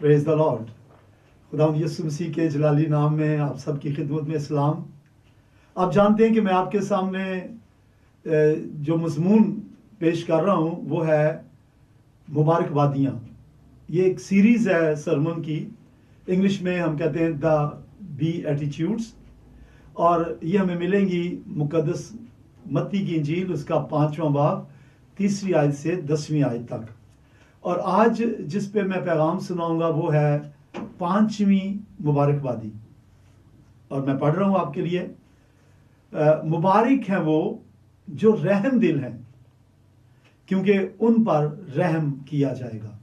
Praise the Lord. खुदावंद यीशु मसीह के जलाली नाम में आप सबकी खिदमत में सलाम। आप जानते हैं कि मैं आपके सामने जो मजमून पेश कर रहा हूँ वो है मुबारकबादियाँ। ये एक सीरीज़ है सरमन की, इंग्लिश में हम कहते हैं द बी एटीट्यूड्स, और ये हमें मिलेंगी मुकद्दस मत्ती की इंजील उसका 5वां बाब 3री आयत से 10वीं आयत तक। और आज जिस पे मैं पैगाम सुनाऊंगा वो है 5वीं मुबारकबादी, और मैं पढ़ रहा हूँ आपके लिए। मुबारक हैं वो जो रहम दिल हैं, क्योंकि उन पर रहम किया जाएगा।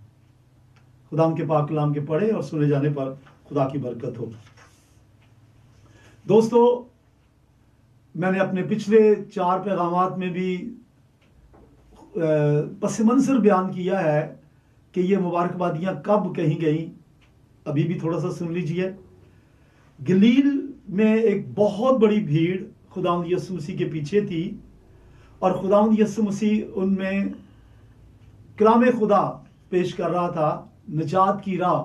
खुदा के पाक कलाम के पढ़े और सुने जाने पर खुदा की बरकत हो। दोस्तों, मैंने अपने पिछले 4 पैगामात में भी पस मंजर बयान किया है कि ये मुबारकबादियाँ कब कही गई। अभी भी थोड़ा सा सुन लीजिए। गलील में एक बहुत बड़ी भीड़ खुदावंद यीशु मसीह के पीछे थी, और खुदावंद यीशु मसीह उनमें कलाम खुदा पेश कर रहा था, निजात की राह,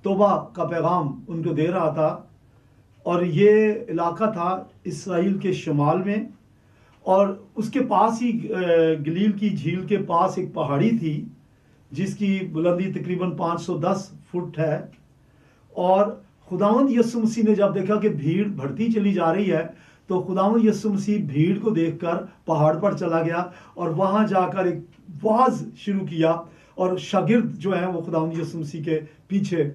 तौबा का पैगाम उनको दे रहा था। और ये इलाका था इसराइल के शुमाल में, और उसके पास ही गलील की झील के पास एक पहाड़ी थी जिसकी बुलंदी तकरीबन 510 फुट है। और खुदावंद यीशु मसीह ने जब देखा कि भीड़ बढ़ती चली जा रही है, तो खुदावंद यीशु मसीह भीड़ को देखकर पहाड़ पर चला गया और वहां जाकर एक वाज शुरू किया, और शागिर्द जो हैं वो खुदावंद यीशु मसीह के पीछे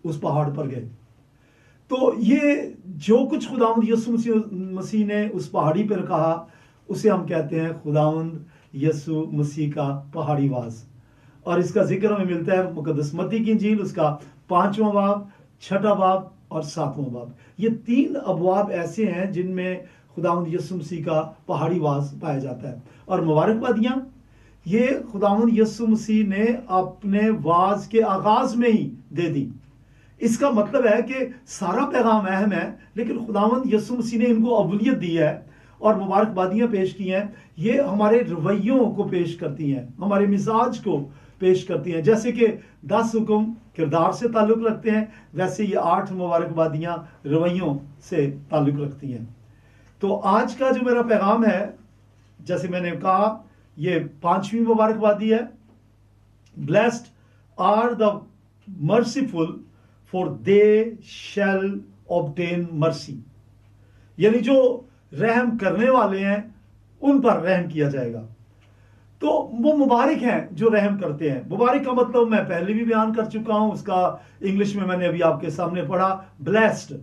उस पहाड़ पर गए। तो ये जो कुछ खुदावंद यीशु मसीह ने उस पहाड़ी पर कहा, उसे हम कहते हैं खुदावंद यीशु मसीह का पहाड़ी वास। और इसका जिक्र हमें मिलता है मुकद्दस मत्ती की इंजील उसका 5वां बाब, 6वां बाब और 7वां बाब। ये 3 अबवाब ऐसे हैं जिनमें खुदावंद यीशु मसीह का पहाड़ी वास पाया जाता है। और मुबारकबादियाँ ये खुदावंद यीशु मसीह ने अपने वाज के आगाज में ही दे दी। इसका मतलब है कि सारा पैगाम अहम है, लेकिन खुदावंद यीशु मसीह ने इनको अवलियत दी है और मुबारकबादियाँ पेश की हैं। ये हमारे रवैयों को पेश करती हैं, हमारे मिजाज को पेश करती हैं। जैसे कि 10 हुक्म किरदार से ताल्लुक़ रखते हैं, वैसे ये 8 मुबारकबादियाँ रवैयों से ताल्लुक़ रखती हैं। तो आज का जो मेरा पैगाम है, जैसे मैंने कहा, ये 5वीं मुबारकबादी है। Blessed are the merciful for they shall obtain mercy, यानी जो रहम करने वाले हैं उन पर रहम किया जाएगा। तो वो मुबारक हैं जो रहम करते हैं। मुबारक का मतलब मैं पहले भी बयान कर चुका हूं, उसका इंग्लिश में मैंने अभी आपके सामने पढ़ा, ब्लेस्ड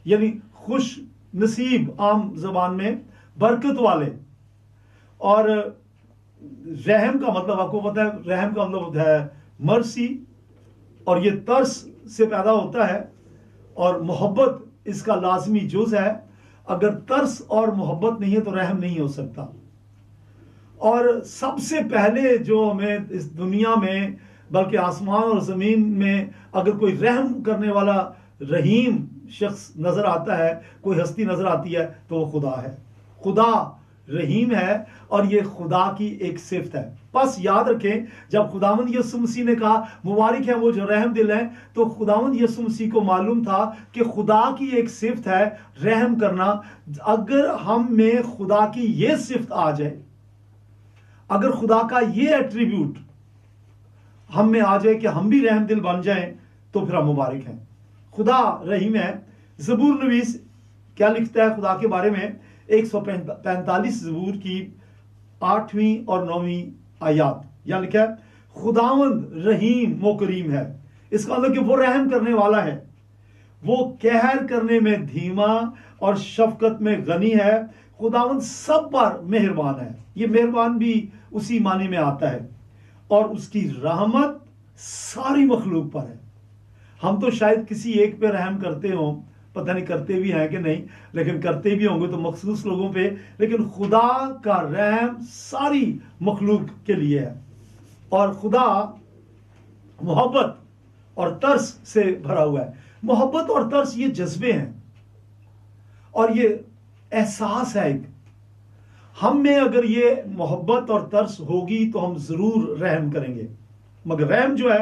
यानी खुश नसीब, आम जबान में बरकत वाले। और रहम का मतलब आपको पता है, रहम का मतलब है मर्सी, और ये तरस से पैदा होता है, और मोहब्बत इसका लाजमी जुज है। अगर तरस और मोहब्बत नहीं है तो रहम नहीं हो सकता। और सबसे पहले जो हमें इस दुनिया में, बल्कि आसमान और ज़मीन में, अगर कोई रहम करने वाला रहीम शख्स नज़र आता है, कोई हस्ती नज़र आती है, तो वो खुदा है। खुदा रहीम है, और ये खुदा की एक सिफत है। बस याद रखें, जब खुदावंद यीशु मसीह ने कहा मुबारक है वो जो रहम दिल हैं, तो खुदावंद यीशु मसीह को मालूम था कि खुदा की एक सिफत है रहम करना। अगर हम में खुदा की ये सिफत आ जाए, अगर खुदा का ये एट्रीब्यूट हम में आ जाए कि हम भी रहम दिल बन जाएं, तो फिर हम मुबारक हैं। खुदा रहीम है। ज़बूर नवीस क्या लिखता है खुदा के बारे में? 145 ज़बूर की 8वीं और 9वीं आयत, यहाँ लिखा है खुदावंद रहीम वो करीम है। इसका मतलब कि वो रहम करने वाला है, वो कहर करने में धीमा और शफकत में गनी है। खुदावंद सब पर मेहरबान है। ये मेहरबान भी उसी मानी में आता है, और उसकी रहमत सारी मखलूक पर है। हम तो शायद किसी एक पे रहम करते हो, पता नहीं करते भी हैं कि नहीं, लेकिन करते भी होंगे तो मखसूस लोगों पे। लेकिन खुदा का रहम सारी मखलूक के लिए है। और खुदा मोहब्बत और तरस से भरा हुआ है। मोहब्बत और तरस ये जज्बे हैं, और ये एहसास है एक। हम में अगर ये मोहब्बत और तरस होगी तो हम जरूर रहम करेंगे। मगर रहम जो है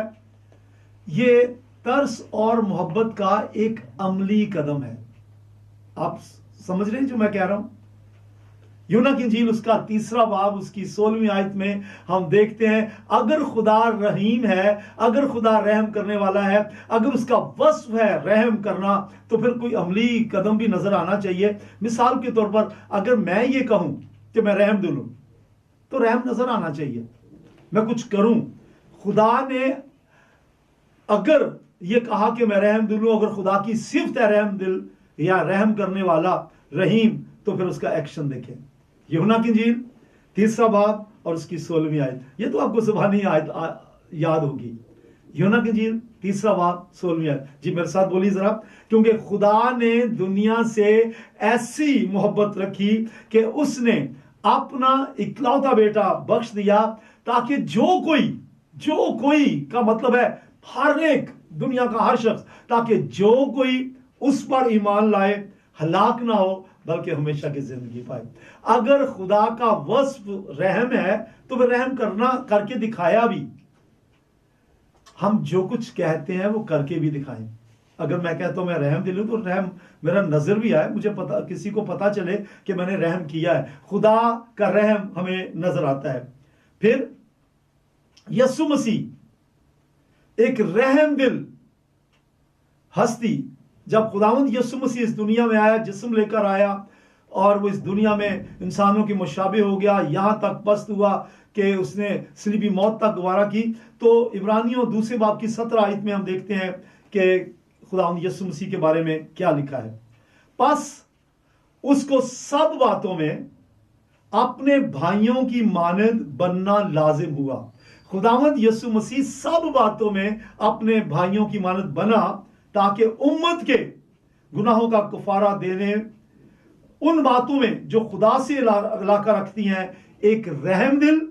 ये तरस और मोहब्बत का एक अमली कदम है। आप समझ रहे हैं जो मैं कह रहा हूं? यूहन्ना की इंजील उसका 3 बाब उसकी 16वीं आयत में हम देखते हैं, अगर खुदा रहीम है, अगर खुदा रहम करने वाला है, अगर उसका वस्फ है रहम करना, तो फिर कोई अमली कदम भी नजर आना चाहिए। मिसाल के तौर पर अगर मैं ये कहूं कि मैं रहम दिल हूं, तो रहम नजर आना चाहिए, मैं कुछ करूं। खुदा ने अगर ये कहा कि मैं रहम दिल हूं, अगर खुदा की सिफ्त है रहम दिल या रहम करने वाला रहीम, तो फिर उसका एक्शन देखें। यूहन्ना की इंजील 3 बाब और उसकी 16वीं आयत, ये तो आपको ज़ुबानी आयत याद होगी। यूहन्ना की इंजील 3 बाब 16वीं आयत, जी मेरे साथ बोलिए जरा। क्योंकि खुदा ने दुनिया से ऐसी मोहब्बत रखी कि उसने अपना इकलौता बेटा बख्श दिया, ताकि जो कोई का मतलब है हर एक, दुनिया का हर शख्स, ताकि जो कोई उस पर ईमान लाए हलाक ना हो बल्कि हमेशा की जिंदगी पाए। अगर खुदा का वस्फ रहम है तो वह रहम करके दिखाया भी। हम जो कुछ कहते हैं वो करके भी दिखाएं। अगर मैं कहता हूं मैं रहम दिल हूं, तो रहम मेरा नजर भी आए, मुझे पता, किसी को पता चले कि मैंने रहम किया है। खुदा का रहम हमें नजर आता है। फिर यीशु मसीह एक रहम दिल हस्ती, जब खुदावंद यीशु मसीह इस दुनिया में आया, जिस्म लेकर आया और वो इस दुनिया में इंसानों की मुशाबे हो गया, यहां तक पस्त हुआ कि उसने सलीबी मौत तक गवारा की। तो इब्रानियों 2 बाब की 17 आयत में हम देखते हैं कि खुदावंद यीशु मसीह के बारे में क्या लिखा है। बस उसको सब बातों में अपने भाइयों की मानद बनना लाजिम हुआ। खुदावंद यीशु मसीह सब बातों में अपने भाइयों की मानद बना, ताकि उम्मत के गुनाहों का कफारा देने उन बातों में जो खुदा से इलाका रखती हैं, एक रहम दिल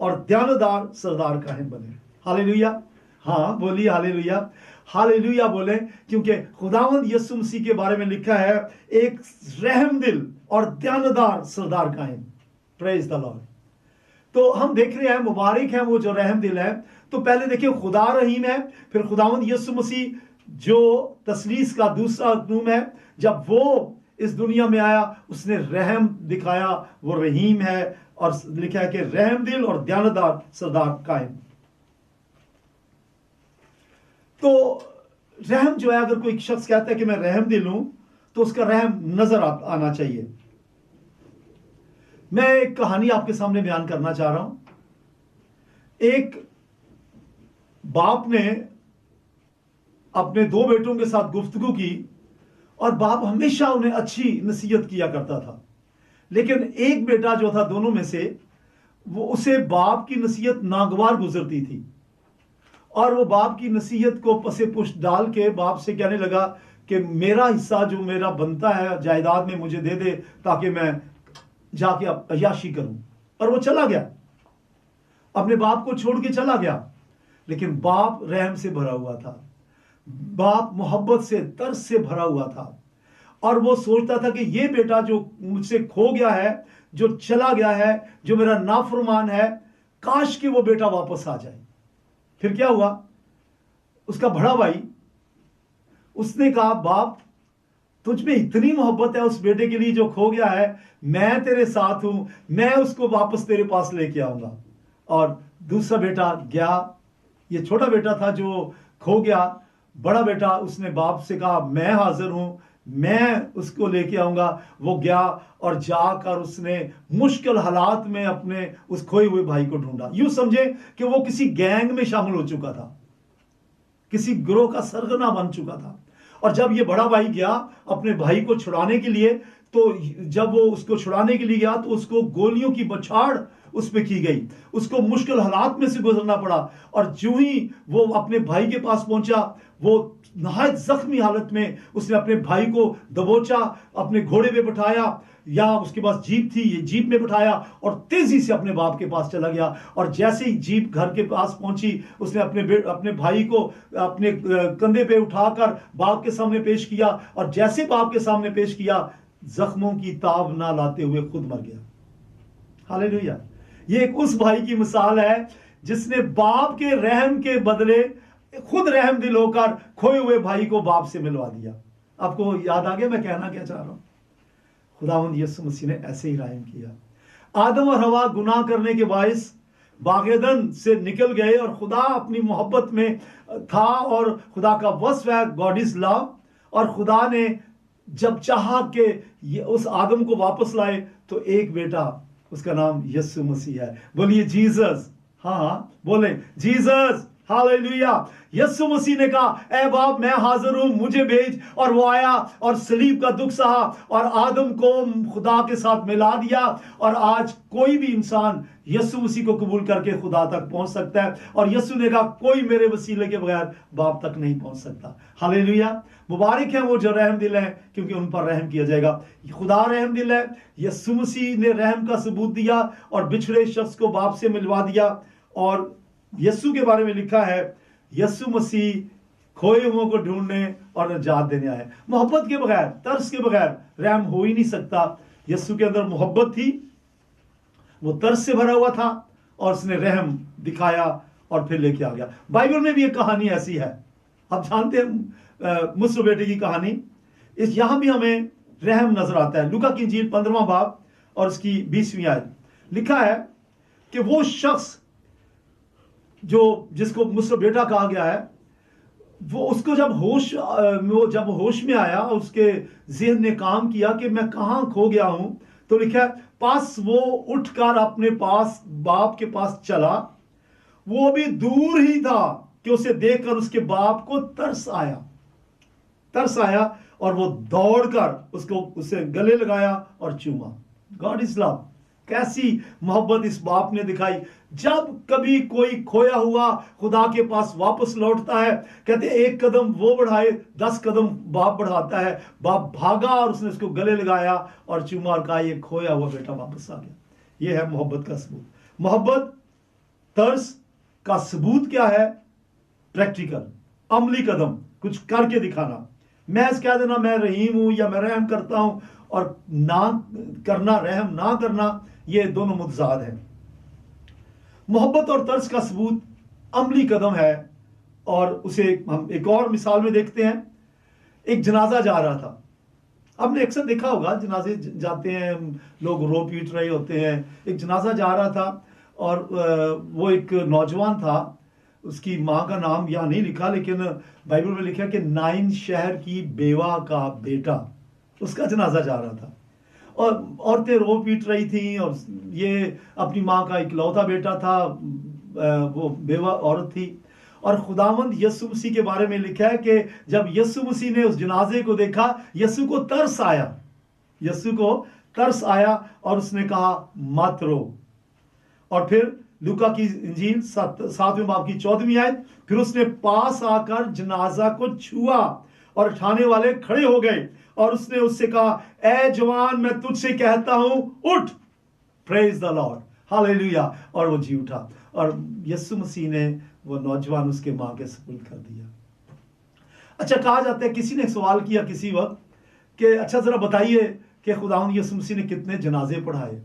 और ध्यानदार सरदार कायम बने। हालेलुया, हाँ बोलिए हालेलुया, हालेलुया बोले, क्योंकि खुदावंद यीशु मसीह के बारे में लिखा है एक रहम दिल और ध्यानदार सरदार कायम। Praise the Lord. तो हम देख रहे हैं, मुबारक है वो जो रहम दिल है। तो पहले देखिए खुदा रहीम है, फिर खुदावंद यीशु मसीह जो तसलीस का दूसरा रूम है, जब वो इस दुनिया में आया उसने रहम दिखाया, वो रहीम है, और लिखा है कि रहम दिल और ध्यानदार सरदार कायम। तो रहम जो है, अगर कोई शख्स कहता है कि मैं रहम दिल हूं, तो उसका रहम नजर आना चाहिए। मैं एक कहानी आपके सामने बयान करना चाह रहा हूं। एक बाप ने अपने 2 बेटों के साथ गुफ्तगू की, और बाप हमेशा उन्हें अच्छी नसीहत किया करता था। लेकिन एक बेटा जो था दोनों में से, वो उसे बाप की नसीहत नागवार गुजरती थी, और वो बाप की नसीहत को पसे पुष्ट डाल के बाप से कहने लगा कि मेरा हिस्सा जो मेरा बनता है जायदाद में मुझे दे दे, ताकि मैं जाके अय्याशी करूं। और वो चला गया, अपने बाप को छोड़ के चला गया। लेकिन बाप रहम से भरा हुआ था, बाप मोहब्बत से, तरस से भरा हुआ था, और वो सोचता था कि ये बेटा जो मुझसे खो गया है, जो चला गया है, जो मेरा नाफरमान है, काश कि वो बेटा वापस आ जाए। फिर क्या हुआ, उसका बड़ा भाई उसने कहा, बाप तुझ में इतनी मोहब्बत है उस बेटे के लिए जो खो गया है, मैं तेरे साथ हूं, मैं उसको वापस तेरे पास लेके आऊंगा। और दूसरा बेटा गया, ये छोटा बेटा था जो खो गया। बड़ा बेटा उसने बाप से कहा, मैं हाजिर हूं, मैं उसको लेके आऊंगा। वो गया और जाकर उसने मुश्किल हालात में अपने उस खोए हुए भाई को ढूंढा। यूं समझे कि वो किसी गैंग में शामिल हो चुका था, किसी गिरोह का सरगना बन चुका था। और जब ये बड़ा भाई गया अपने भाई को छुड़ाने के लिए, तो जब वो उसको छुड़ाने के लिए गया, तो उसको गोलियों की बौछार उस पे की गई, उसको मुश्किल हालात में से गुजरना पड़ा। और जो ही वो अपने भाई के पास पहुंचा, वो नहायत जख्मी हालत में उसने अपने भाई को दबोचा, अपने घोड़े पे बिठाया, या उसके पास जीप थी, ये जीप में बिठाया और तेजी से अपने बाप के पास चला गया। और जैसे ही जीप घर के पास पहुंची, उसने अपने भाई को अपने कंधे पे उठाकर बाप के सामने पेश किया, और जैसे बाप के सामने पेश किया, जख्मों की ताब ना लाते हुए खुद मर गया। हालेलुया। ये एक उस भाई की मिसाल है जिसने बाप के रहम के बदले खुद रहम दिल होकर खोए हुए भाई को बाप से मिलवा दिया। आपको याद आ गया मैं कहना क्या चाह रहा हूं? खुदावंद यीशु मसीह ने ऐसे ही रहम किया। आदम और हवा गुनाह करने के बायस बागेदन से निकल गए और खुदा अपनी मोहब्बत में था और खुदा का वस्फ है गॉड इज लव। और खुदा ने जब चाहा कि उस आदम को वापस लाए तो एक बेटा, उसका नाम यीशु मसीह है। बोलिए जीसस। हाँ बोले जीसस। हालेलुया। यीशु मसीह ने कहा, ए बाप मैं हाजिर हूं, मुझे भेज। और वो आया और सलीब का दुख सहा और आदम को खुदा के साथ मिला दिया। और आज कोई भी इंसान यीशु मसीह को कबूल करके खुदा तक पहुंच सकता है। और यीशु ने कहा, कोई मेरे वसीले के बगैर बाप तक नहीं पहुंच सकता। हालेलुया। मुबारक है वो जो रहम दिल है, क्योंकि उन पर रहम किया जाएगा। खुदा रहम दिल है। यीशु मसीह ने रहम का सबूत दिया और बिछड़े शख्स को बाप से मिलवा दिया। और यीशु के बारे में लिखा है, यीशु मसीह खोए हुओं को ढूंढने और निजात देने आए। मोहब्बत के बगैर, तरस के बगैर रहम हो ही नहीं सकता। यीशु के अंदर मोहब्बत थी, वो तरस से भरा हुआ था और उसने रहम दिखाया और फिर लेके आ गया। बाइबल में भी एक कहानी ऐसी है, आप जानते हैं मुस्र बेटे की कहानी। इस यहां भी हमें रहम नजर आता है। लूका की इंजील 15वां बाब और उसकी 20वीं आयत लिखा है कि वो शख्स जिसको मुस्र बेटा कहा गया है, वो उसको जब होश में आया, उसके ज़हन ने काम किया कि मैं कहां खो गया हूं, तो लिखा है पास वो उठकर अपने पास बाप के पास चला। वो भी दूर ही था कि उसे देखकर उसके बाप को तरस आया और वो दौड़कर उसे गले लगाया और चूमा। God is love. कैसी मोहब्बत इस बाप ने दिखाई। जब कभी कोई खोया हुआ खुदा के पास वापस लौटता है, कहते एक कदम वो बढ़ाए 10 कदम बाप बढ़ाता है। बाप भागा और उसने उसको गले लगाया और चूमा और कहा, ये खोया हुआ बेटा वापस आ गया। ये है मोहब्बत का सबूत। मोहब्बत तरस का सबूत क्या है? प्रैक्टिकल, अमली कदम, कुछ करके दिखाना। मैं कह देना मैं रहीम हूं या मैं रहम करता हूं, और ना करना, रहम ना करना, ये दोनों मुतजाद हैं। मोहब्बत और तर्स का सबूत अमली कदम है। और उसे हम एक और मिसाल में देखते हैं। एक जनाजा जा रहा था। आपने अक्सर देखा होगा, जनाजे जाते हैं, लोग रो पीट रहे होते हैं। एक जनाजा जा रहा था और वो एक नौजवान था, उसकी माँ का नाम यहाँ नहीं लिखा, लेकिन बाइबल में लिखा कि नाइन शहर की बेवा का बेटा, उसका जनाजा जा रहा था। और औरतें रो पीट रही थी और ये अपनी माँ का इकलौता बेटा था, वो बेवा औरत थी। और खुदावंद यीशु मसीह के बारे में लिखा है कि जब यीशु मसीह ने उस जनाजे को देखा, यीशु को तरस आया और उसने कहा मत रो। और फिर लूका की इंजील 7वें बाब की 14वीं आयत, फिर उसने पास आकर जनाजा को छुआ और उठाने वाले खड़े हो गए और उसने उससे कहा, ए जवान मैं तुझसे कहता हूं उठ, प्रेज द लॉर्ड, हालेलुया। और वो जी उठा और यीशु मसीह ने वो नौजवान उसके मां के सुपुर्द कर दिया। अच्छा, कहा जाता है, किसी ने सवाल किया किसी वक्त कि अच्छा जरा बताइए कि खुदावंद यीशु मसीह ने कितने जनाजे पढ़ाए।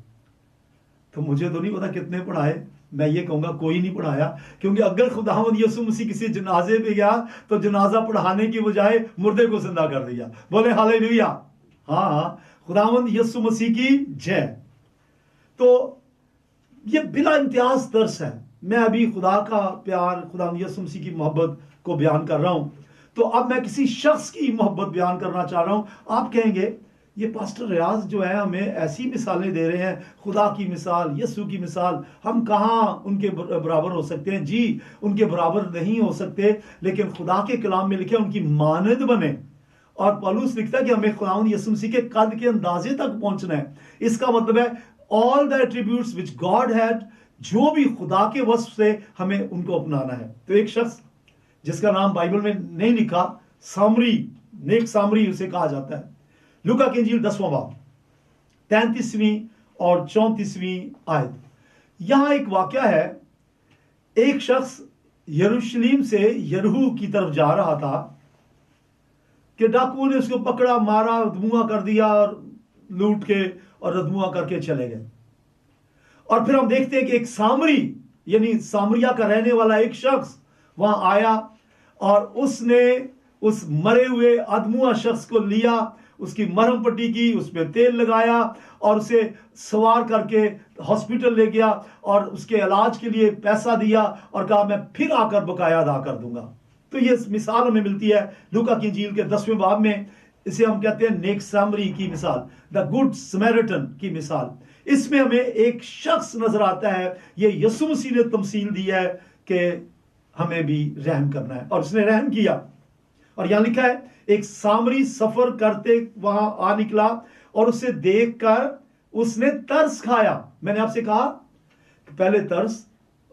तो मुझे तो नहीं पता कितने पढ़ाए, मैं ये कहूंगा कोई नहीं पढ़ाया, क्योंकि अगर खुदावंद यीशु मसीह किसी जनाजे पे गया तो जनाजा पढ़ाने की बजाय मुर्दे को जिंदा कर दिया। बोले हालेलुया। हाँ, खुदावंद यीशु मसीह की जय। तो ये बिला इम्तियाज दर्स है। मैं अभी खुदा का प्यार, खुदावंद यीशु मसीह की मोहब्बत को बयान कर रहा हूं। तो अब मैं किसी शख्स की मोहब्बत बयान करना चाह रहा हूं। आप कहेंगे ये पास्टर रियाज जो है हमें ऐसी मिसालें दे रहे हैं, खुदा की मिसाल, यीशु की मिसाल, हम कहाँ उनके बराबर हो सकते हैं? जी, उनके बराबर नहीं हो सकते, लेकिन खुदा के कलाम में लिखे उनकी मानद बने। और पौलुस लिखता है कि हमें खुदावंद यीशु मसीह के कद के अंदाजे तक पहुंचना है। इसका मतलब है all the attributes which God had, जो भी खुदा के वस्फ से, हमें उनको अपनाना है। तो एक शख्स जिसका नाम बाइबल में नहीं लिखा, सामरी, नेक सामरी उसे कहा जाता है। लूका की इंजील 10वां बाब 33वीं और 34वीं आयत, यहां एक वाकया है। एक शख्स यरूशलेम से यरीहो की तरफ जा रहा था कि डाकुओं ने उसको पकड़ा, मारा, धुआं कर दिया और लूट के और धुआं करके चले गए। और फिर हम देखते हैं कि एक सामरी, यानी सामरिया का रहने वाला एक शख्स वहां आया और उसने उस मरे हुए अधमुआ शख्स को लिया, उसकी मरहम पट्टी की, उसमें तेल लगाया और उसे सवार करके हॉस्पिटल ले गया और उसके इलाज के लिए पैसा दिया और कहा मैं फिर आकर बकाया अदा कर दूंगा। तो ये मिसाल हमें मिलती है लूका की इंजील के 10वें बाब में। इसे हम कहते हैं नेक सामरी की मिसाल, द गुड समैरिटन की मिसाल। इसमें हमें एक शख्स नजर आता है, ये यीशु मसीह ने तमसील दी है कि हमें भी रहम करना है, और उसने रहम किया। और यहां लिखा है एक सामरी सफर करते वहां आ निकला और उसे देखकर उसने तरस खाया। मैंने आपसे कहा कि पहले तरस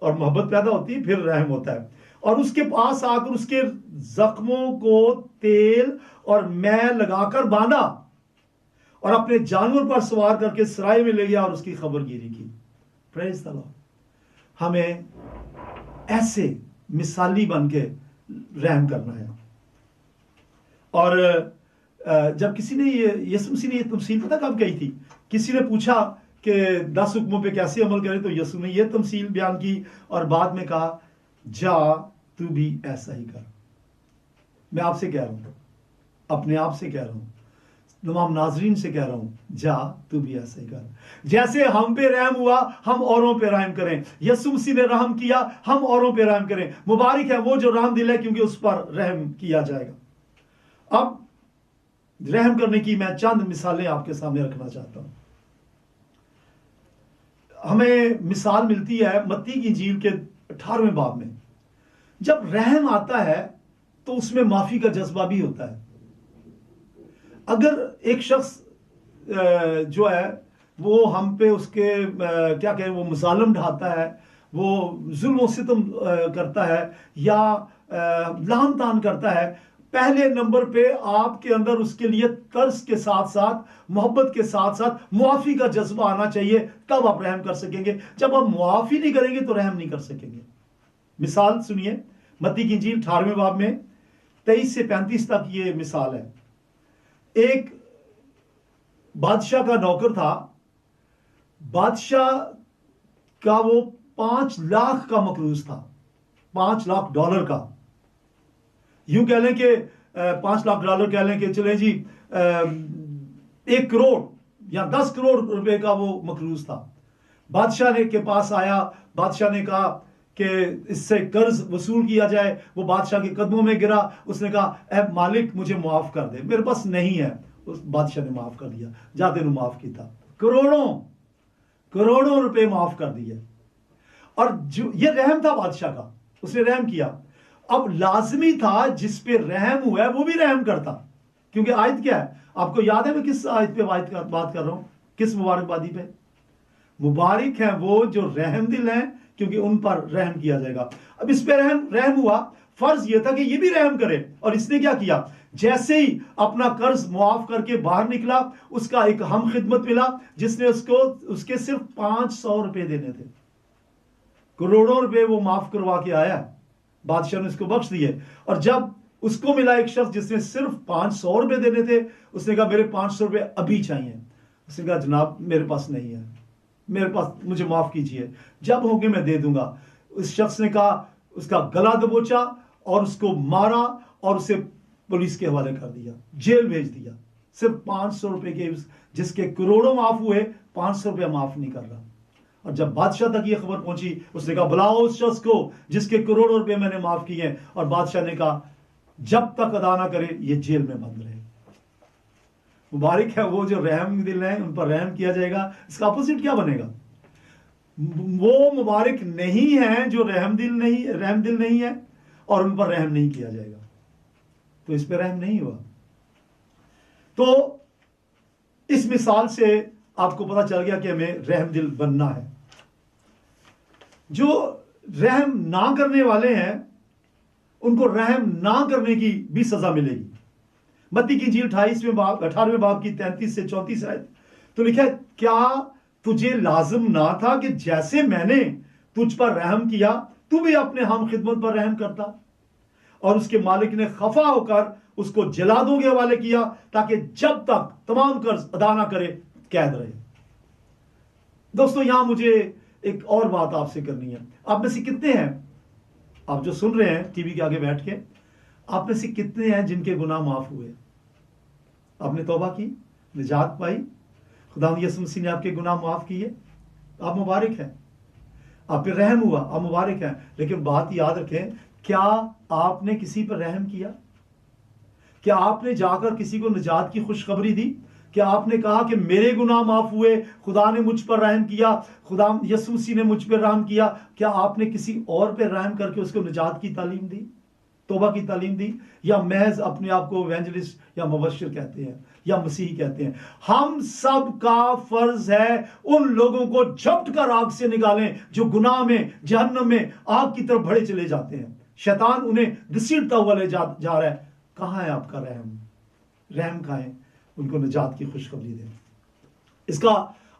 और मोहब्बत पैदा होती है, फिर रहम होता है। और उसके पास आकर उसके जख्मों को तेल और मैं लगाकर बांधा और अपने जानवर पर सवार करके सराय में ले गया और उसकी खबरगिरी की। Praise the Lord. हमें ऐसे मिसाली बन के रहम करना है। और जब किसी ने यीशु मसीह ने ये तमसील पता कब कही थी? किसी ने पूछा कि 10 हुक्मों पे कैसे अमल करें, तो यीशु ने ये तमसील बयान की और बाद में कहा जा तू भी ऐसा ही कर। मैं आपसे कह रहा हूं, अपने आप से कह रहा हूं, तमाम नाजरीन से कह रहा हूं, जा तू भी ऐसा ही कर। जैसे हम पे रहम हुआ हम औरों पे रहम करें। यीशु मसीह ने रहम किया, हम औरों पे रहम करें। मुबारक है वो जो रहम दिल है, क्योंकि उस पर रहम किया जाएगा। अब रहम करने की मैं चंद मिसालें आपके सामने रखना चाहता हूं। हमें मिसाल मिलती है मत्ती की इंजील के 18वें बाब में। जब रहम आता है तो उसमें माफी का जज्बा भी होता है। अगर एक शख्स जो है वो हम पे उसके क्या कहें, वो मुजालम ढाता है, वो जुल्म सितम करता है या लान तान करता है, पहले नंबर पे आपके अंदर उसके लिए तरस के साथ साथ, मोहब्बत के साथ साथ मुआफी का जज्बा आना चाहिए, तब आप रहम कर सकेंगे। जब आप मुआफी नहीं करेंगे तो रहम नहीं कर सकेंगे। मिसाल सुनिए, मत्ती की इंजील 18वें बाब में 23 से 35 तक ये मिसाल है। एक बादशाह का नौकर था। बादशाह का वो 5 लाख का मकरूज था, $5 लाख का। यूं कह लें कि $5 लाख कह लें कि चले जी 1 करोड़ या 10 करोड़ रुपए का वो मकरूज था। बादशाह ने के पास आया, बादशाह ने कहा कि इससे कर्ज वसूल किया जाए। वो बादशाह के कदमों में गिरा, उसने कहा ऐ मालिक मुझे माफ कर दे, मेरे पास नहीं है। उस बादशाह ने माफ कर दिया, जाते ने माफ किया, करोड़ों रुपए माफ कर दिए। और जो ये रहम था बादशाह का, उसने रहम किया। अब लाजमी था जिस पे रहम हुआ है वो भी रहम करता, क्योंकि आयत क्या है आपको याद है? मैं किस आयत पे बात कर रहा हूं, किस मुबारकबादी पे? मुबारक है वो जो रहम दिल है, क्योंकि उन पर रहम किया जाएगा। अब इस पे रहम हुआ, फर्ज यह था कि ये भी रहम करे। और इसने क्या किया? जैसे ही अपना कर्ज मुआफ करके बाहर निकला, उसका एक हम खिदमत मिला जिसने उसके सिर्फ 500 रुपए देने थे। करोड़ों रुपए वो माफ करवा के आया, बादशाह ने उसको बख्श दिए। और जब उसको मिला एक शख्स जिसने सिर्फ 500 रुपए देने थे, उसने कहा मेरे 500 रुपए अभी चाहिए। उसने कहा जनाब मेरे पास नहीं है, मेरे पास, मुझे माफ कीजिए, जब होंगे मैं दे दूंगा। उस शख्स ने कहा, उसका गला दबोचा और उसको मारा और उसे पुलिस के हवाले कर दिया, जेल भेज दिया। सिर्फ 500 रुपए के, जिसके करोड़ों माफ हुए, 500 रुपया माफ नहीं कर रहा। और जब बादशाह तक ये खबर पहुंची, उसने कहा बुलाओ उस शख्स को जिसके करोड़ों रुपए मैंने माफ किए हैं। और बादशाह ने कहा जब तक अदा ना करे ये जेल में बंद रहे। मुबारक है वो जो रहम दिल है, उन पर रहम किया जाएगा। इसका अपोजिट क्या बनेगा? वो मुबारक नहीं है जो रहम दिल नहीं है और उन पर रहम नहीं किया जाएगा। तो इस पर रहम नहीं हुआ। तो इस मिसाल से आपको पता चल गया कि हमें रहम दिल बनना है। जो रहम ना करने वाले हैं उनको रहम ना करने की भी सजा मिलेगी। मत्ती की इंजील 18वें बाब की 33 से 34 आयत तो लिखा है, क्या तुझे लाजिम ना था कि जैसे मैंने तुझ पर रहम किया तू भी अपने हम खिदमत पर रहम करता? और उसके मालिक ने खफा होकर उसको जलादों के हवाले किया, ताकि जब तक तमाम कर्ज अदा ना करे कैद रहे। दोस्तों यहां मुझे एक और बात आपसे करनी है। आप में से कितने हैं, आप जो सुन रहे हैं टीवी के आगे बैठ के, आप में से कितने हैं जिनके गुनाह माफ हुए? आपने तौबा की, निजात पाई, खुदा यीशु मसीह ने आपके गुनाह माफ किए, आप मुबारक हैं, आप पे रहम हुआ, आप मुबारक हैं। लेकिन बात याद रखें, क्या आपने किसी पर रहम किया? क्या आपने जाकर किसी को निजात की खुशखबरी दी? क्या आपने कहा कि मेरे गुनाह माफ हुए, खुदा ने मुझ पर रहम किया, खुदा यीशु मसीह ने मुझ पर रहम किया? क्या आपने किसी और पर रहम करके उसको निजात की तालीम दी, तौबा की तालीम दी? या महज अपने आप को एवेंजलिस्ट या मुबश्शिर कहते हैं या मसीही कहते हैं? हम सब का फर्ज है उन लोगों को झपट कर आग से निकालें जो गुनाह में, जहन्नम में, आग की तरफ बढ़े चले जाते हैं। शैतान उन्हें घसीटता हुआ ले जा रहा है। कहां है आपका रहम? रहम खाएं, उनको निजात की खुशखबरी दें। इसका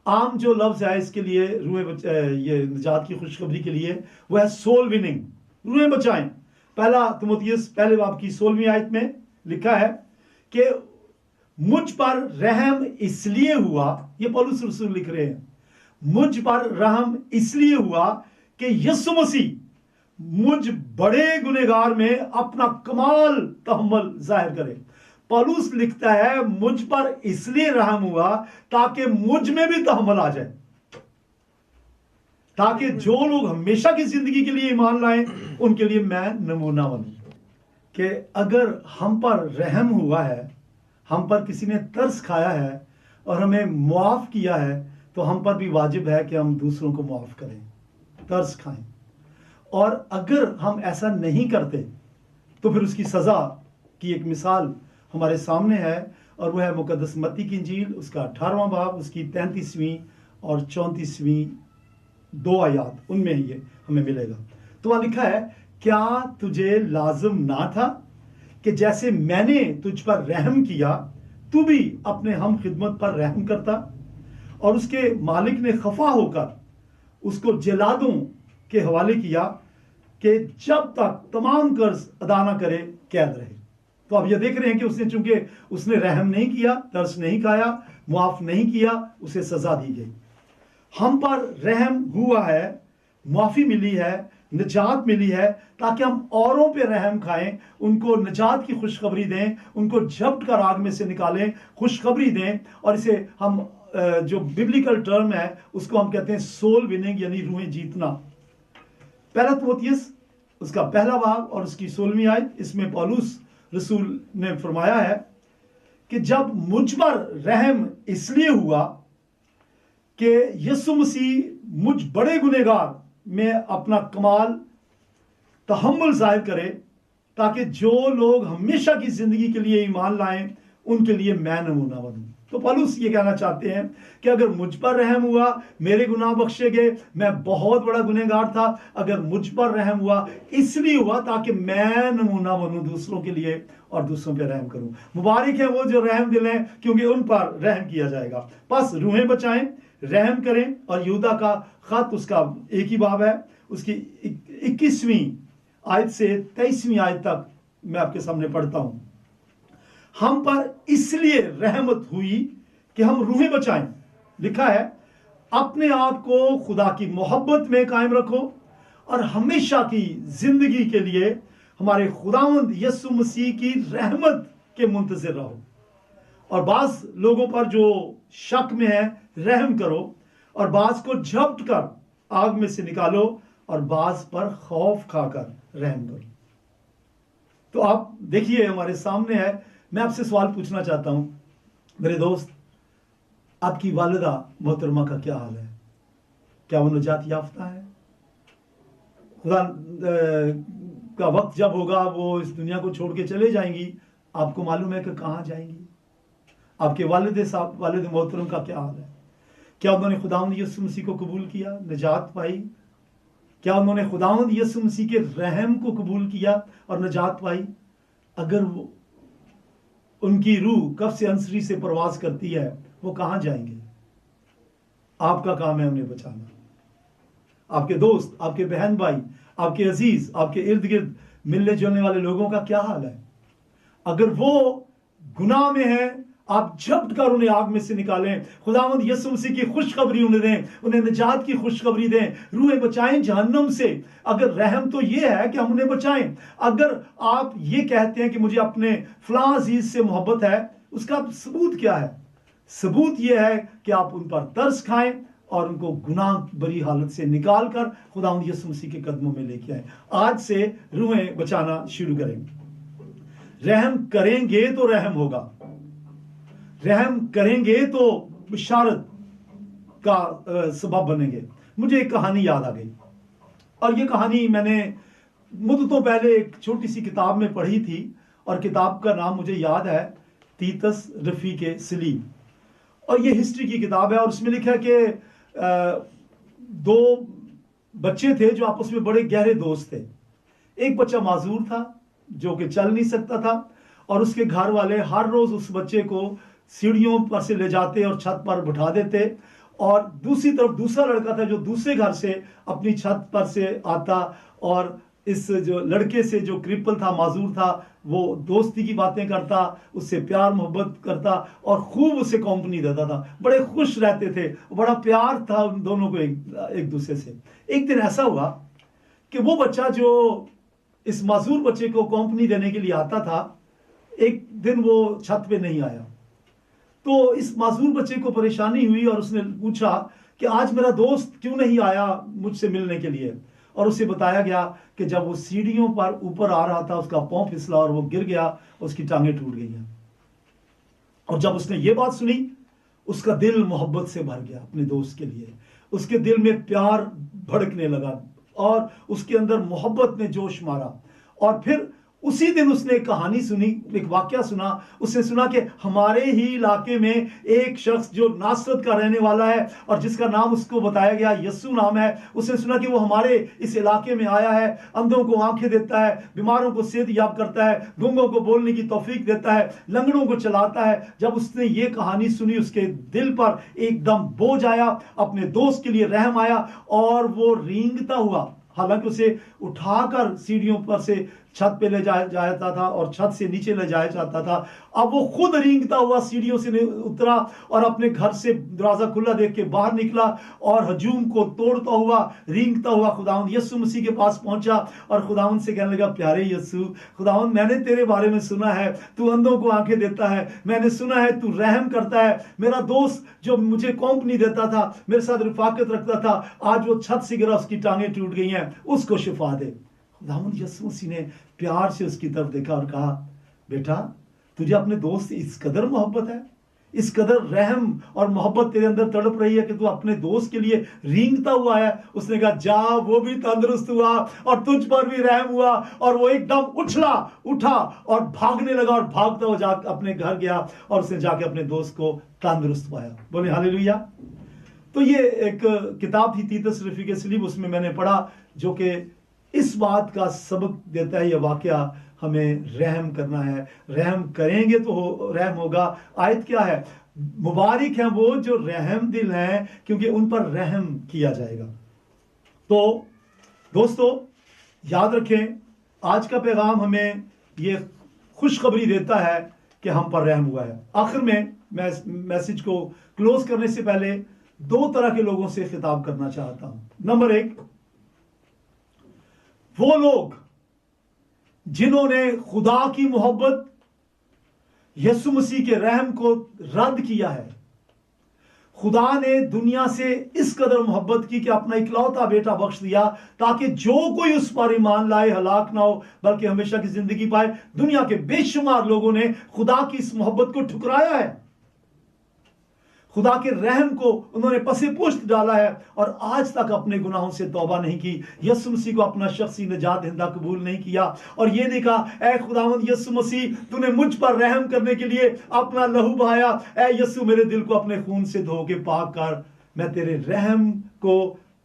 आम जो लफ्ज है इसके लिए, ये निजात की खुशखबरी के लिए, वो है सोल विनिंग, रूहें बचाएं। पहला तिमुथियुस पहले बाब की 16वीं आयत में लिखा है कि मुझ पर रहम इसलिए हुआ, ये पौलुस रसूल लिख रहे हैं, मुझ पर रहम इसलिए हुआ कि यीशु मसीह मुझ बड़े गुनहगार में अपना कमाल तहम्मुल जाहिर करे। पौलुस लिखता है मुझ पर इसलिए रहम हुआ ताकि मुझ में भी तहम्मुल आ जाए, ताकि जो लोग हमेशा की जिंदगी के लिए ईमान लाएं उनके लिए मैं नमूना बनूं। कि अगर हम पर रहम हुआ है, हम पर किसी ने तरस खाया है और हमें मुआफ किया है, तो हम पर भी वाजिब है कि हम दूसरों को मुआफ करें, तरस खाएं। और अगर हम ऐसा नहीं करते तो फिर उसकी सजा की एक मिसाल हमारे सामने है, और वह है मुकद्दस मत्ती की इंजील, उसका 18वां बाब, उसकी 33वीं और 34वीं 2 आयत, उनमें ये हमें मिलेगा। तो वहां लिखा है, क्या तुझे लाजिम ना था कि जैसे मैंने तुझ पर रहम किया तू भी अपने हम खिदमत पर रहम करता? और उसके मालिक ने खफा होकर उसको जल्लादों के हवाले किया कि जब तक तमाम कर्ज अदा न करे कैद रहे। तो अब ये देख रहे हैं कि उसने, चूंकि उसने रहम नहीं किया, तरस नहीं खाया, मुआफ नहीं किया, उसे सजा दी गई। हम पर रहम हुआ है, माफी मिली है, निजात मिली है, ताकि हम औरों पे रहम खाएं, उनको निजात की खुशखबरी दें, उनको झपट कर आग में से निकालें, खुशखबरी दें। और इसे हम जो बिब्लिकल टर्म है उसको हम कहते हैं सोल विनिंग, यानी रूहें जीतना। पहला तिमुथियुस उसका पहला बाब और उसकी 16वीं आयत, इसमें पौलुस रसूल ने फरमाया है कि जब मुझ पर रहम इसलिए हुआ कि यीशु मसीह मुझ बड़े गुनहगार में अपना कमाल तहम्मुल जाहिर करे, ताकि जो लोग हमेशा की जिंदगी के लिए ईमान लाएं उनके लिए मैं नमूना बनूं। तो पौलुस ये कहना चाहते हैं कि अगर मुझ पर रहम हुआ, मेरे गुनाह बख्शे गए, मैं बहुत बड़ा गुनहगार था, अगर मुझ पर रहम हुआ इसलिए हुआ ताकि मैं नमूना बनूं दूसरों के लिए और दूसरों पर रहम करूं। मुबारक है वो जो रहम दिल हैं, क्योंकि उन पर रहम किया जाएगा। बस रूहें बचाएं, रहम करें। और यहूदा का खत, उसका एक ही बाब है, उसकी 21वीं आयत से 23वीं आयत तक मैं आपके सामने पढ़ता हूं। हम पर इसलिए रहमत हुई कि हम रूहें बचाएं। लिखा है, अपने आप को खुदा की मोहब्बत में कायम रखो और हमेशा की जिंदगी के लिए हमारे खुदावंद यीशु मसीह की रहमत के मुंतज़िर रहो। और बास लोगों पर जो शक में है रहम करो, और बास को झपट कर आग में से निकालो, और बास पर खौफ खाकर रहम करो। तो आप देखिए हमारे सामने है। मैं आपसे सवाल पूछना चाहता हूं मेरे दोस्त, आपकी वालिदा मोहतरमा का क्या हाल है? क्या वो निजात याफ्ता है? खुदा का वक्त जब होगा वो इस दुनिया को छोड़ के चले जाएंगी, आपको मालूम है कि कहां जाएंगी? आपके वालिद मोहतरम का क्या हाल है? क्या उन्होंने खुदावंद यीशु मसीह को कबूल किया, निजात पाई? क्या उन्होंने खुदावंद यीशु मसीह के रहम को कबूल किया और निजात पाई? अगर वो उनकी रूह कब से अंसरी से प्रवास करती है, वो कहां जाएंगे? आपका काम है उन्हें बचाना। आपके दोस्त, आपके बहन भाई, आपके अजीज, आपके इर्द गिर्द मिलने जुलने वाले लोगों का क्या हाल है? अगर वो गुनाह में है, आप झपट कर उन्हें आग में से निकालें। खुदावंद यीशु मसीह की खुशखबरी उन्हें दें, उन्हें निजात की खुशखबरी दें, रूहें बचाएं जहन्नम से। अगर रहम तो ये है कि हम उन्हें बचाएं। अगर आप ये कहते हैं कि मुझे अपने फलां अजीज से मोहब्बत है, उसका सबूत क्या है? सबूत यह है कि आप उन पर तरस खाएं और उनको गुनाह भरी हालत से निकाल कर खुदावंद यीशु मसीह के कदमों में लेके आए। आज से रूहें बचाना शुरू करेंगे। रहम करेंगे तो रहम होगा, रहम करेंगे तो बिशारत का सबब बनेंगे। मुझे एक कहानी याद आ गई, और ये कहानी मैंने मुद्दतों पहले एक छोटी सी किताब में पढ़ी थी, और किताब का नाम मुझे याद है, तीतस रफीक सलीम। और ये हिस्ट्री की किताब है, और उसमें लिखा है कि दो बच्चे थे जो आपस में बड़े गहरे दोस्त थे। एक बच्चा माजूर था जो कि चल नहीं सकता था, और उसके घर वाले हर रोज उस बच्चे को सीढ़ियों पर से ले जाते और छत पर बिठा देते, और दूसरी तरफ दूसरा लड़का था जो दूसरे घर से अपनी छत पर से आता, और इस जो लड़के से जो क्रिपल था, माजूर था, वो दोस्ती की बातें करता, उससे प्यार मोहब्बत करता और खूब उसे कंपनी देता था। बड़े खुश रहते थे, बड़ा प्यार था उन दोनों को एक दूसरे से। एक दिन ऐसा हुआ कि वो बच्चा जो इस माजूर बच्चे को कंपनी देने के लिए आता था, एक दिन वो छत पे नहीं आया। तो इस माजूर बच्चे को परेशानी हुई, और उसने पूछा कि आज मेरा दोस्त क्यों नहीं आया मुझसे मिलने के लिए। और उसे बताया गया कि जब वो सीढ़ियों पर ऊपर आ रहा था, उसका पांव फिसला और वो गिर गया, उसकी टांगें टूट गई हैं। और जब उसने ये बात सुनी, उसका दिल मोहब्बत से भर गया अपने दोस्त के लिए। उसके दिल में प्यार भड़कने लगा और उसके अंदर मोहब्बत ने जोश मारा। और फिर उसी दिन उसने एक कहानी सुनी, एक वाकया सुना। उसने सुना कि हमारे ही इलाके में एक शख्स जो नासरत का रहने वाला है और जिसका नाम उसको बताया गया यस्सु नाम है, उसने सुना कि वो हमारे इस इलाके में आया है, अंधों को आंखें देता है, बीमारों को सेहत याब करता है, गूंगों को बोलने की तौफीक देता है, लंगड़ों को चलाता है। जब उसने ये कहानी सुनी, उसके दिल पर एकदम बोझ आया, अपने दोस्त के लिए रहम आया, और वो रेंगता हुआ, हालांकि उसे उठाकर सीढ़ियों पर से छत पे ले जाया जाता था और छत से नीचे ले जाया जाता था, अब वो खुद रेंगता हुआ सीढ़ियों से उतरा और अपने घर से दरवाजा खुला देख के बाहर निकला और हजूम को तोड़ता हुआ, रेंगता हुआ खुदावंद यीशु मसीह के पास पहुंचा और खुदावंद से कहने लगा, प्यारे यीशु, खुदावंद मैंने तेरे बारे में सुना है, तू अंधों को आंखें देता है, मैंने सुना है तू रहम करता है। मेरा दोस्त जो मुझे कंपनी देता था, मेरे साथ रिफाकत रखता था, आज वो छत से गिरा, उसकी टांगें टूट गई हैं, उसको शिफा दे। खुदावंद यीशु मसीह ने प्यार से उसकी तरफ देखा और कहा, बेटा, तुझे अपने दोस्त से इस कदर मोहब्बत है, इस कदर रहम और मोहब्बत तेरे अंदर तड़प रही है कि तू अपने दोस्त के लिए रेंगता हुआ है। उसने कहा, जा, वो भी तंदुरुस्त हुआ और तुझ पर भी रहम हुआ। और वो एकदम उठा और भागने लगा और भागता हुआ जाकर अपने घर गया और उसने जाके अपने दोस्त को तंदुरुस्त पाया। बोले हालेलुया। तो ये एक किताब थी तीतस रफीक सलीम, उसमें मैंने पढ़ा, जो कि इस बात का सबक देता है, यह वाकया हमें रहम करना है, रहम करेंगे तो रहम होगा। आयत क्या है? मुबारक है वो जो रहम दिल हैं, क्योंकि उन पर रहम किया जाएगा। तो दोस्तों याद रखें, आज का पैगाम हमें ये खुशखबरी देता है कि हम पर रहम हुआ है। आखिर में मैं मैसेज को क्लोज करने से पहले दो तरह के लोगों से खिताब करना चाहता हूं। नंबर एक, वो लोग जिन्होंने खुदा की मोहब्बत, यीशु मसीह के रहम को रद्द किया है। खुदा ने दुनिया से इस कदर मोहब्बत की कि अपना इकलौता बेटा बख्श दिया, ताकि जो कोई उस पर ईमान लाए हलाक ना हो बल्कि हमेशा की जिंदगी पाए। दुनिया के बेशुमार लोगों ने खुदा की इस मोहब्बत को ठुकराया है, खुदा के रहम को उन्होंने पसे पुष्ट डाला है और आज तक अपने गुनाहों से तौबा नहीं की, यीशु मसीह को अपना शख्सी निजात दहिंदा कबूल नहीं किया और ये नहीं कहा, ऐ खुदावंद यीशु मसीह, तूने मुझ पर रहम करने के लिए अपना लहू बहाया, ऐ यीशु मेरे दिल को अपने खून से धो के पाक कर, मैं तेरे रहम को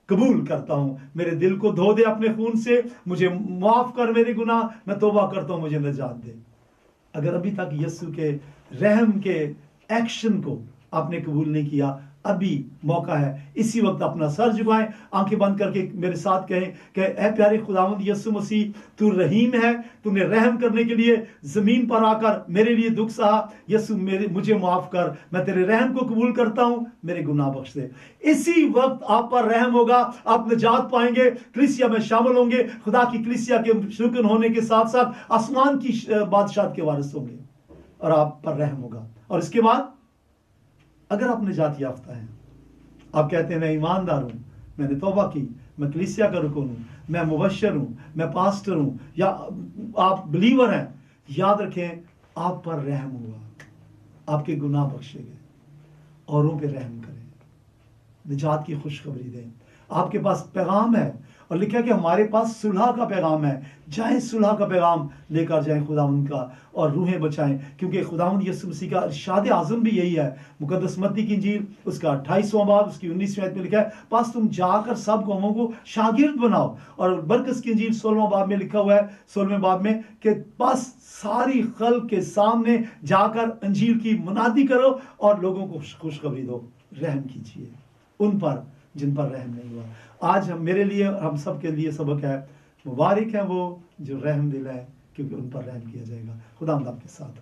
कबूल करता हूं, मेरे दिल को धो दे अपने खून से, मुझे माफ कर मेरे गुनाह, मैं तौबा करता हूं, मुझे निजात दे। अगर अभी तक यीशु के रहम के एक्शन को आपने कबूल नहीं किया, अभी मौका है। इसी वक्त अपना सर झुकाएं, आंखें बंद करके मेरे साथ कहें कि ऐ प्यारे खुदावंद यीशु मसीह, तू रहीम है, तूने रहम करने के लिए जमीन पर आकर मेरे लिए दुख सहा। यीशु मुझे माफ कर, मैं तेरे रहम को कबूल करता हूं, मेरे गुनाह बख्श दे। इसी वक्त आप पर रहम होगा, आप निजात पाएंगे, कलीसिया में शामिल होंगे, खुदा की कलीसिया के शुक्र होने के साथ साथ आसमान की बादशाह के वारिस होंगे और आप पर रहम होगा। और इसके बाद अगर आप निजात याफ्ता हैं, आप कहते हैं मैं ईमानदार हूं, मैंने तौबा की, मैं कलीसिया का रुकन हूं, मैं मुबशर हूं, मैं पास्टर हूं, या आप बिलीवर हैं, याद रखें आप पर रहम हुआ, आपके गुनाह बख्शे गए। औरों पे रहम करें, निजात की खुशखबरी दें। आपके पास पैगाम है और लिखा कि हमारे पास सुलह का पैगाम है, जाएं सुलह का पैगाम लेकर जाएं खुदावंद का और रूहें बचाएं, क्योंकि खुदावंद यीशु मसीह का इरशाद आज़म भी यही है। मुकद्दस मत्ती की इंजील उसका 28वां बाब उसकी 19वीं आयत में लिखा है, पास तुम जाकर सब कौमों को शागिर्द बनाओ। और बरकस की इंजील 16वां बाब में लिखा हुआ है, 16वें बाब में, कि बस सारी खल्क के सामने जाकर अंजील की मुनादी करो और लोगों को खुशखबरी दो, रहम कीजिए उन पर जिन पर रहम नहीं हुआ। आज हम मेरे लिए हम सब के लिए सबक है, मुबारक है वो जो रहम दिल है, क्योंकि उन पर रहम किया जाएगा। खुदा आपके साथ।